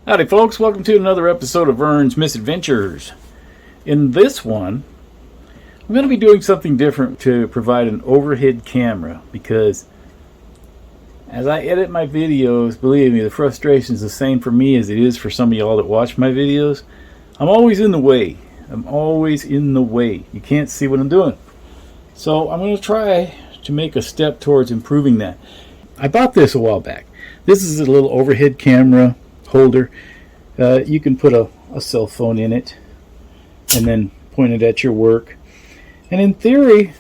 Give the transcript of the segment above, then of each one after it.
Howdy folks, welcome to another episode of Vern's Misadventures. In this one, I'm going to be doing something different to provide an overhead camera because as I edit my videos, believe me, the frustration is the same for me as it is for some of y'all that watch my videos. I'm always in the way. You can't see what I'm doing. So I'm going to try to make a step towards improving that. I bought this a while back. This is a little overhead camera holder. You can put a cell phone in it and then point it at your work. And in theory,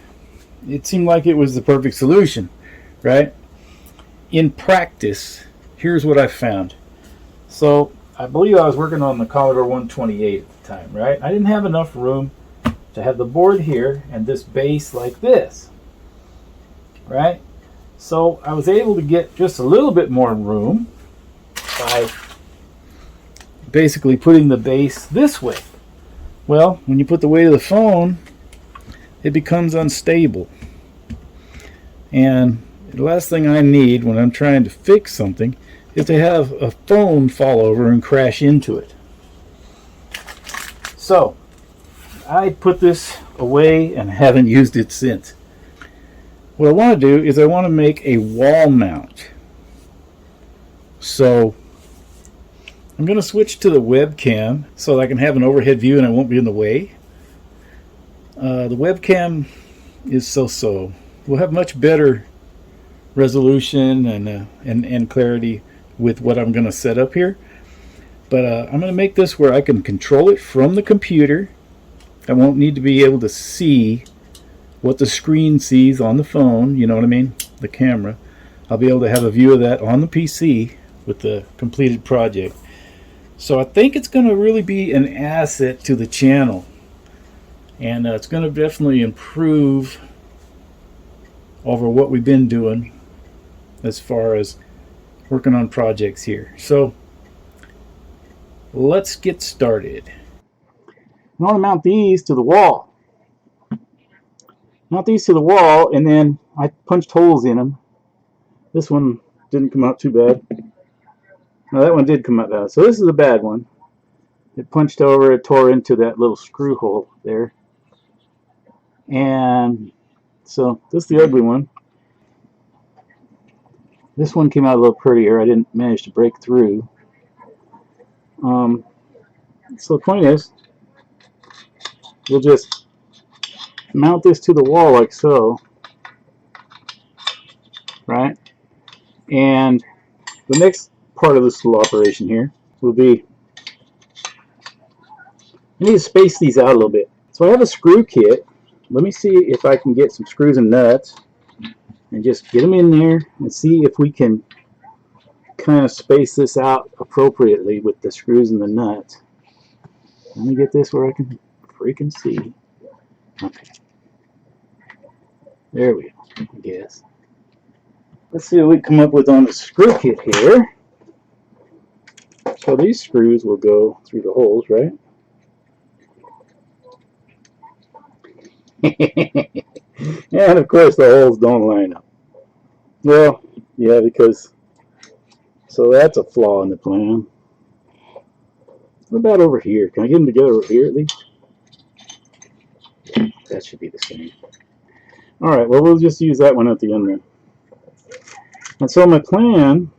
it seemed like it was the perfect solution, right? In practice, here's what I found. So I believe I was working on the Commodore 128 at the time, right? I didn't have enough room to have the board here and this base like this, right? So I was able to get just a little bit more room by basically putting the base this way. Well, when you put the weight of the phone, it becomes unstable. And the last thing I need when I'm trying to fix something is to have a phone fall over and crash into it. So I put this away and haven't used it since. What I want to do is I want to make a wall mount. So I'm going to switch to the webcam so that I can have an overhead view and I won't be in the way. The webcam is so-so. We'll have much better resolution and clarity with what I'm going to set up here. But I'm going to make this where I can control it from the computer. I won't need to be able to see what the screen sees on the phone, you know what I mean, the camera. I'll be able to have a view of that on the PC with the completed project. So I think it's going to really be an asset to the channel. And it's going to definitely improve over what we've been doing as far as working on projects here. So let's get started. I want to mount these to the wall. Mount these to the wall, and then I punched holes in them. This one didn't come out too bad. No, that one did come out bad. So this is a bad one. It punched over, it tore into that little screw hole there. And so this is the ugly one. This one came out a little prettier. I didn't manage to break through. So the point is, we'll just mount this to the wall like so, right? And the next part of this little operation here will be, I need to space these out a little bit. So I have a screw kit. Let me see if I can get some screws and nuts and just get them in there and see if we can kind of space this out appropriately with the screws and the nuts. Let me get this where I can freaking see. Okay. There we go, I guess. Let's see what we come up with on the screw kit here. So these screws will go through the holes, right? And of course the holes don't line up. Well, yeah, because so that's a flaw in the plan. What about over here? Can I get them together over here at least? That should be the same. Alright, well we'll just use that one at the end then. And so my plan,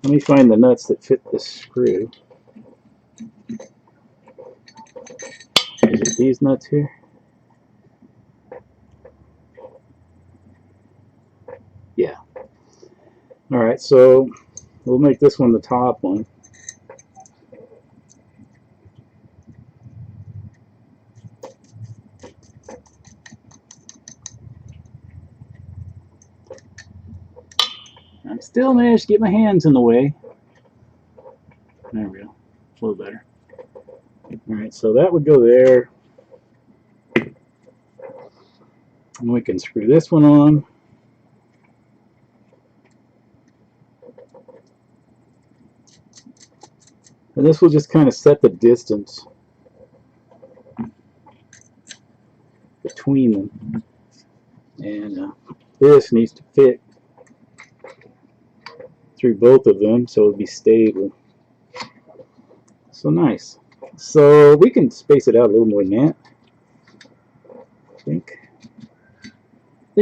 let me find the nuts that fit this screw. Is it these nuts here? Yeah. Alright, so we'll make this one the top one. I still managed to get my hands in the way. There we go. A little better. Alright, so that would go there. And we can screw this one on. And this will just kind of set the distance between them. And this needs to fit through both of them so it'll be stable. So nice. So we can space it out a little more than that. I think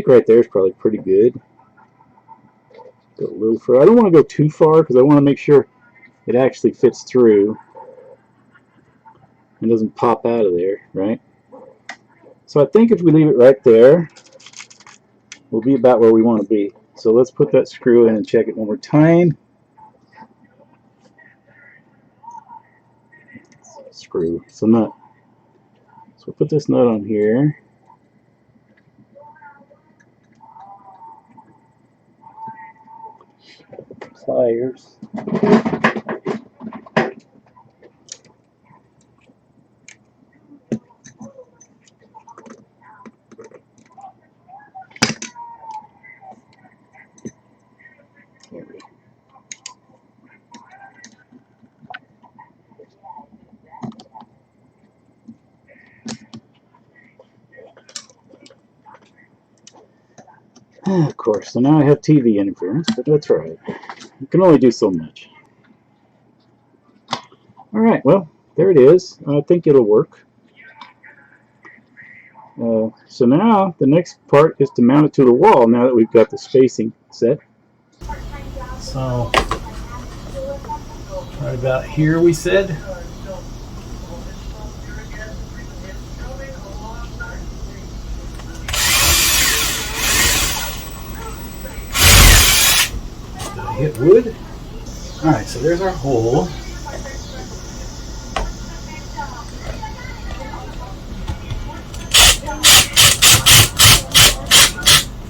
right there is probably pretty good. Go a little further. I don't want to go too far because I want to make sure it actually fits through and doesn't pop out of there, right? So I think if we leave it right there, we'll be about where we want to be. So let's put that screw in and check it one more time. Screw. So nut. So we'll put this nut on here. Pliers. There we go. Of course, so now I have TV interference, but that's right. You can only do so much. Alright, well, there it is. I think it'll work. So now the next part is to mount it to the wall now that we've got the spacing set. So, right about here we said. Hit wood. Alright, so there's our hole.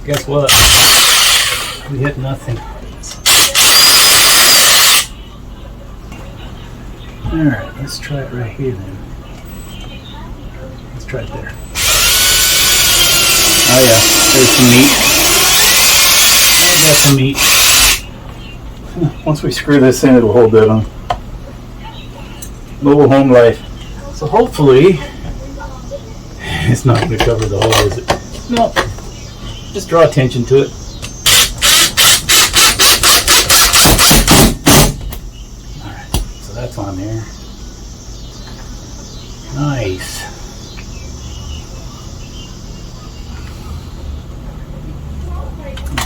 Guess what? We hit nothing. Alright, let's try it right here then. Let's try it there. Oh yeah, there's some meat. I got some meat. Once we screw this in, it'll hold that on. Mobile home life. So hopefully, it's not going to cover the hole, is it? No. Just draw attention to it. Alright, so that's on there. Nice.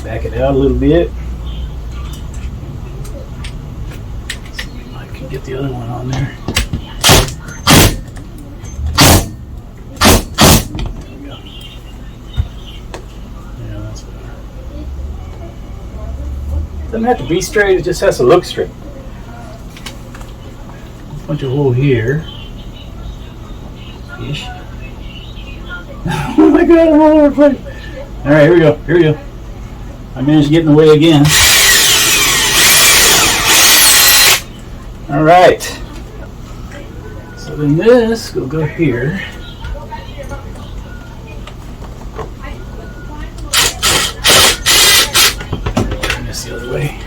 Back it out a little bit. Get the other one on there. There we go. Yeah, that's better. Doesn't have to be straight, it just has to look straight. Punch a hole here. Ish. Oh my god, I'm all over the place. Alright, here we go. Here we go. I managed to get in the way again. Alright, so then this will go here. Turn this the other way.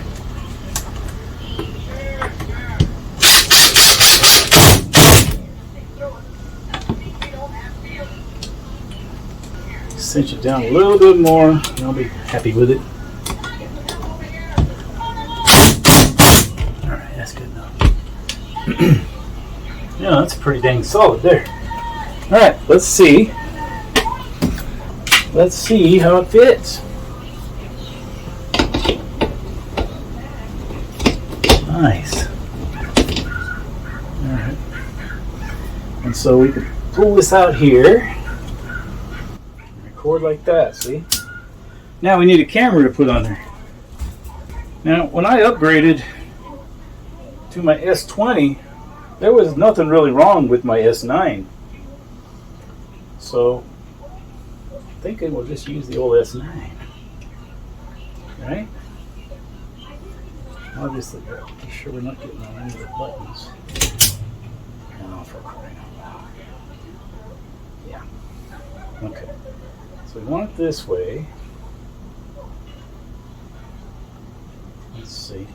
Cinch it down a little bit more, and I'll be happy with it. Alright, that's good enough. Yeah, that's pretty dang solid there. Alright, let's see. Let's see how it fits. Nice. Alright. And so we can pull this out here. Record like that, see? Now we need a camera to put on there. Now, when I upgraded to my S20, there was nothing really wrong with my S9. So, I'm thinking we'll just use the old S9. Right? Obviously, be sure we're not getting on any of the buttons. Oh, for crying out loud. Yeah. Okay. So we want it this way. Let's see.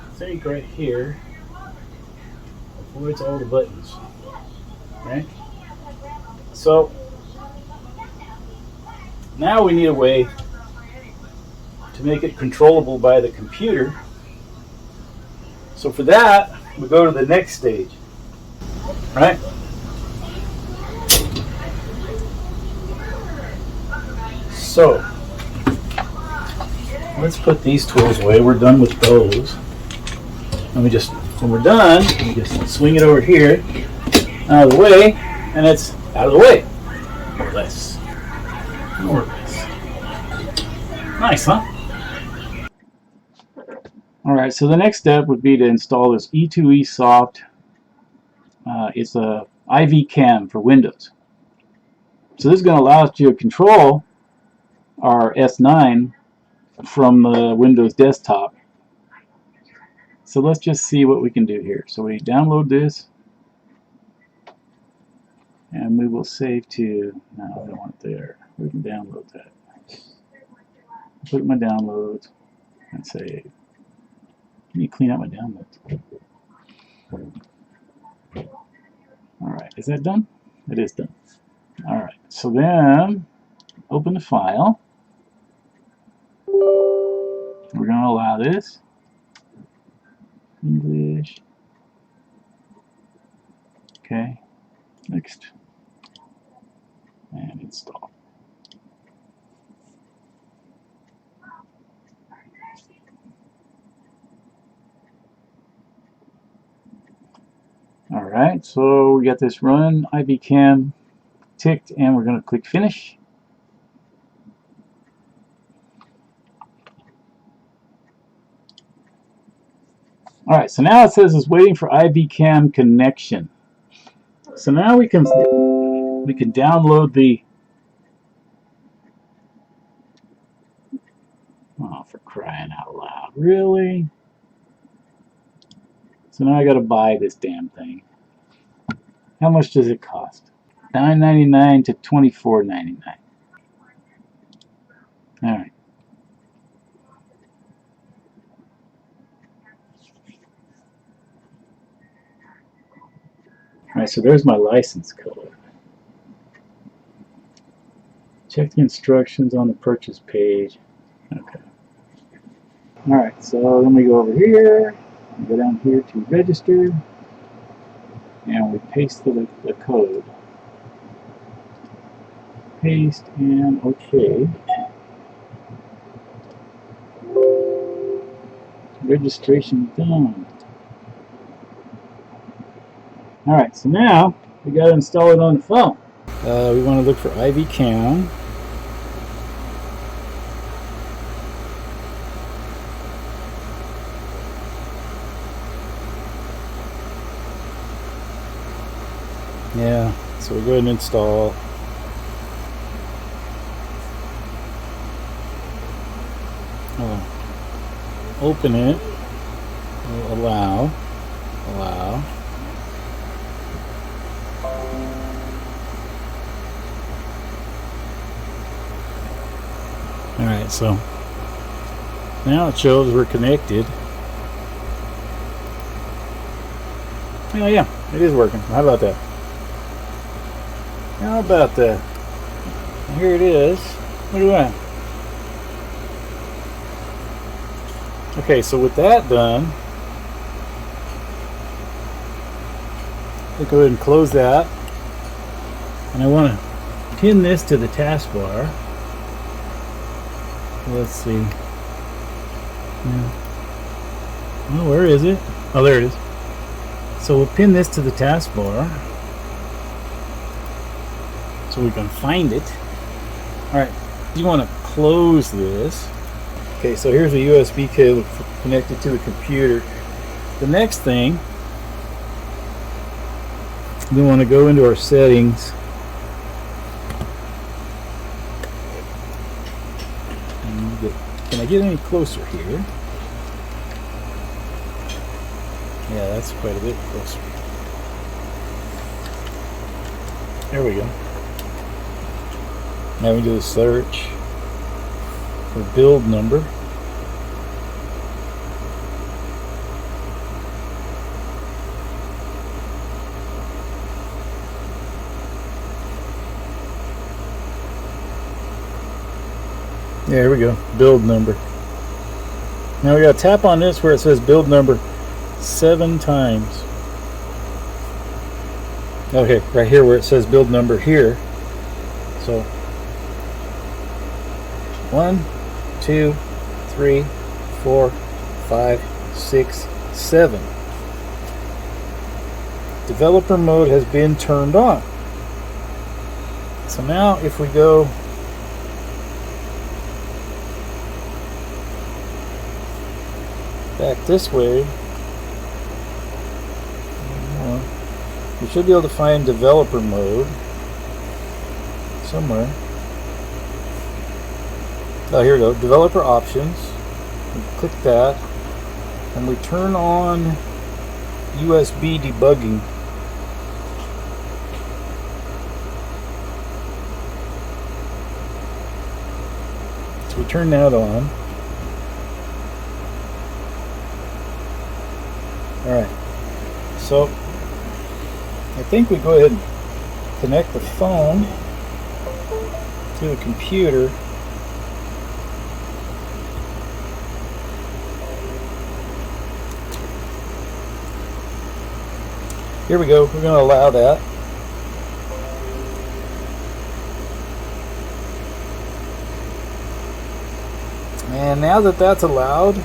I think right here avoids all the buttons, right? So Now we need a way to make it controllable by the computer. So for that, we go to the next stage, right? So let's put these tools away. We're done with those. And when we're done, we just swing it over here, out of the way, and it's out of the way. More or less. More or less. Nice, huh? Alright, so the next step would be to install this E2E Soft. It's a iVCam for Windows. So this is going to allow us to control our S9 from the Windows desktop. So let's just see what we can do here. So we download this, and we will save to, no, I don't want it there. We can download that. Put my downloads and save. Let me clean out my downloads. Alright, is that done? It is done. Alright, so then open the file. We're going to allow this. English. Okay. Next. And install. Alright, so we got this run IvyCam ticked, and we're going to click finish. Alright, so now it says it's waiting for ivyCam connection. So now we can download the, oh, for crying out loud, really? So now I got to buy this damn thing. How much does it cost? $9.99 to $24.99. Alright. Alright, so there's my license code. Check the instructions on the purchase page. Okay. Alright, so then we go over here, we go down here to register, and we paste the code. Paste and OK. Registration done. Alright, so now we got to install it on the phone. We want to look for ivyCam. Yeah, so we'll go ahead and install. Open it. We'll allow. Alright, so now it shows we're connected. Oh yeah, it is working. How about that? How about that? Here it is. Look at that. Okay, so with that done, I'll go ahead and close that. And I want to pin this to the taskbar. Let's see. Yeah. Oh, where is it? Oh, there it is. So we'll pin this to the taskbar so we can find it. Alright, you want to close this. Okay, so here's a USB cable connected to the computer. The next thing, we want to go into our settings. Can I get any closer here? Yeah, that's quite a bit closer. There we go. Now we do a search for build number. Yeah, here we go. Build number. Now we got to tap on this where it says build number 7 times. Okay, right here where it says build number here. So 1, 2, 3, 4, 5, 6, 7. Developer mode has been turned on. So now if we go back this way, we should be able to find developer mode somewhere. Oh, here we go. Developer options. We click that, and we turn on USB debugging. So we turn that on. Alright, so I think we go ahead and connect the phone to the computer. Here we go, we're going to allow that. And now that that's allowed,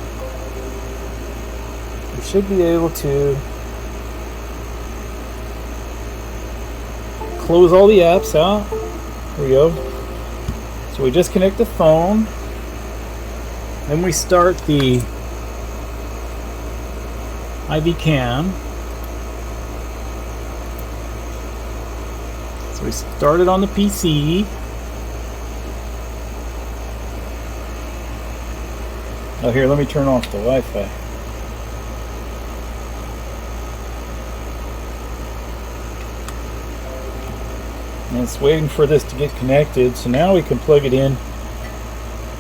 we should be able to close all the apps out. There we go. So we disconnect the phone, then we start the IvyCam. So we start it on the PC. Oh, here, let me turn off the Wi-Fi. And it's waiting for this to get connected, so now we can plug it in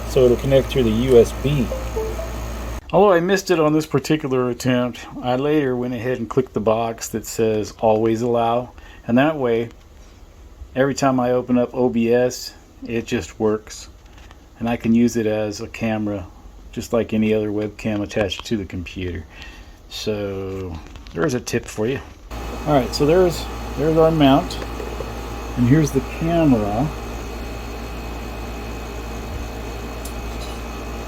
so it'll connect through the USB. Although I missed it on this particular attempt, I later went ahead and clicked the box that says always allow, and that way every time I open up OBS it just works, and I can use it as a camera just like any other webcam attached to the computer. So there's a tip for you. Alright, so there's our mount. And here's the camera.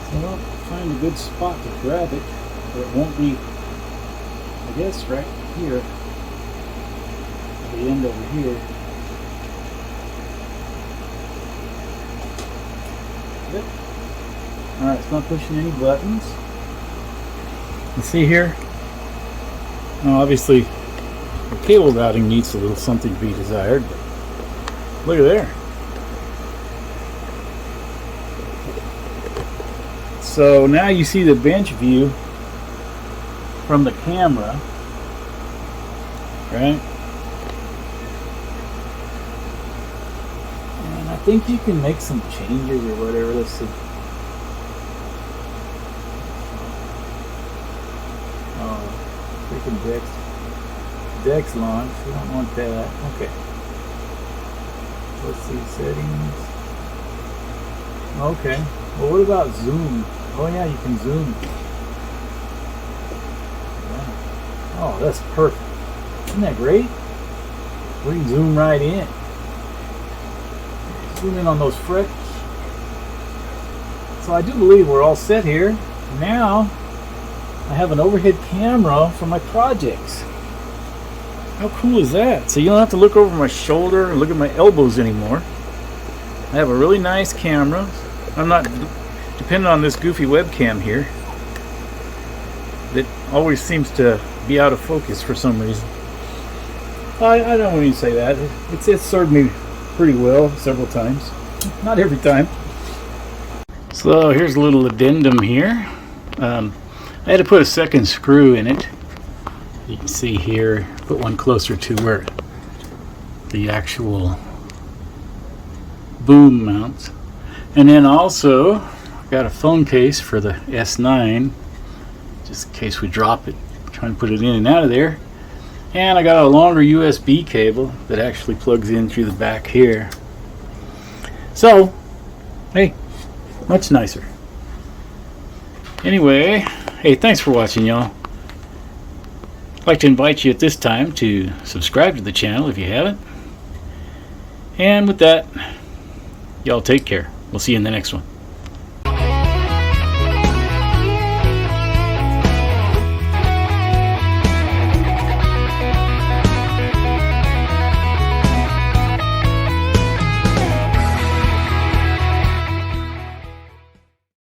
So I'll find a good spot to grab it, but it won't be, I guess, right here. At the end over here. Yep. Alright, it's not pushing any buttons. You see here? Now obviously the cable routing needs a little something to be desired, but look at there. So now you see the bench view from the camera, right? And I think you can make some changes or whatever. Let's see. Oh, freaking Dex launch. We don't want that. Okay. Let's see, settings. Okay. Well, what about zoom? Oh yeah, you can zoom. Yeah. Oh, that's perfect. Isn't that great? We can zoom right in. Zoom in on those freckles. So I do believe we're all set here. Now, I have an overhead camera for my projects. How cool is that? So you don't have to look over my shoulder and look at my elbows anymore. I have a really nice camera. I'm not dependent on this goofy webcam here that always seems to be out of focus for some reason. I don't want to say that. It's served me pretty well several times. Not every time. So here's a little addendum here. I had to put a second screw in it. You can see here, put one closer to where the actual boom mounts. And then also got a phone case for the S9, just in case we drop it. Trying to put it in and out of there. And I got a longer USB cable that actually plugs in through the back here. So, hey, Much nicer. Anyway, hey, thanks for watching, y'all. I'd like to invite you at this time to subscribe to the channel if you haven't. And with that, y'all take care. We'll see you in the next one.